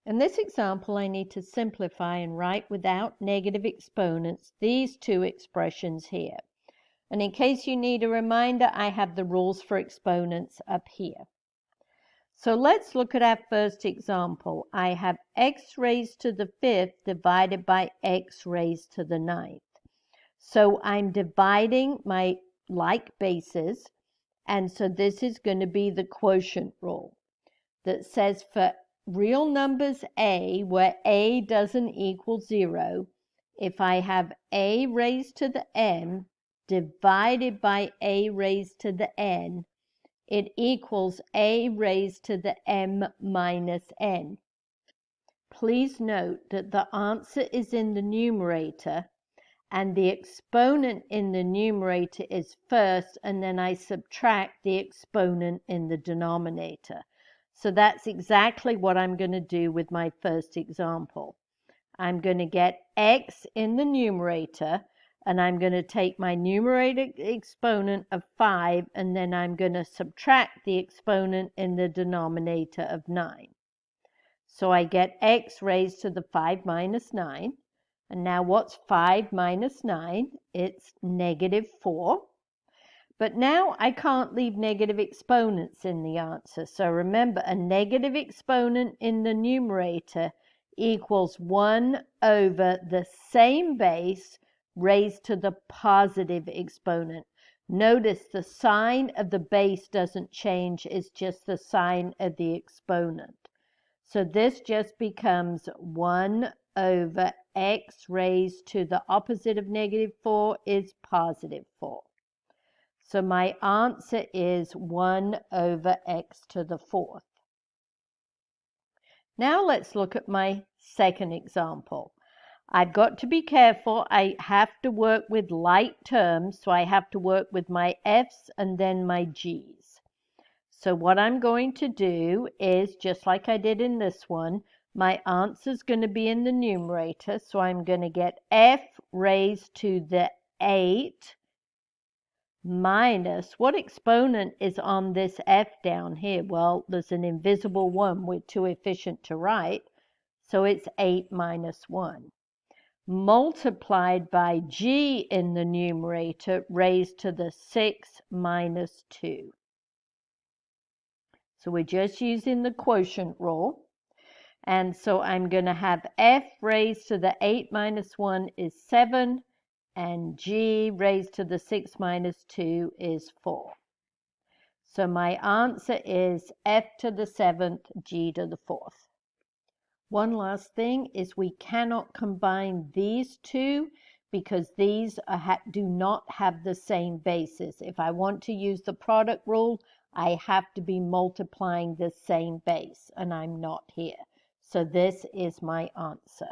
In this example, I need to simplify and write without negative exponents these two expressions here. And in case you need a reminder, I have the rules for exponents up here. So let's look at our first example. I have x raised to the 5th divided by x raised to the 9th. So I'm dividing my like bases, and so this is going to be the quotient rule that says for real numbers a, where a doesn't equal 0, if I have a raised to the m divided by a raised to the n, it equals a raised to the m minus n. Please note that the answer is in the numerator, and the exponent in the numerator is first, and then I subtract the exponent in the denominator. So that's exactly what I'm going to do with my first example. I'm going to get x in the numerator, and I'm going to take my numerator exponent of 5, and then I'm going to subtract the exponent in the denominator of 9. So I get x raised to the 5 minus 9. And now what's 5 minus 9? It's negative 4. But now I can't leave negative exponents in the answer. So remember, a negative exponent in the numerator equals 1 over the same base raised to the positive exponent. Notice the sign of the base doesn't change, it's just the sign of the exponent. So this just becomes 1 over x raised to the opposite of negative 4 is positive 4. So my answer is 1 over x to the 4th. Now let's look at my second example. I've got to be careful. I have to work with like terms, so I have to work with my f's and then my g's. So what I'm going to do is, just like I did in this one, my answer is going to be in the numerator, so I'm going to get f raised to the 8 minus, what exponent is on this f down here? Well, there's an invisible 1. We're too efficient to write, so it's 8 minus 1. Multiplied by g in the numerator raised to the 6 minus 2. So we're just using the quotient rule. And so I'm going to have f raised to the 8 minus 1 is 7, and g raised to the 6 minus 2 is 4. So my answer is f to the 7th, g to the 4th. One last thing is we cannot combine these two because these do not have the same basis. If I want to use the product rule, I have to be multiplying the same base, and I'm not here. So this is my answer.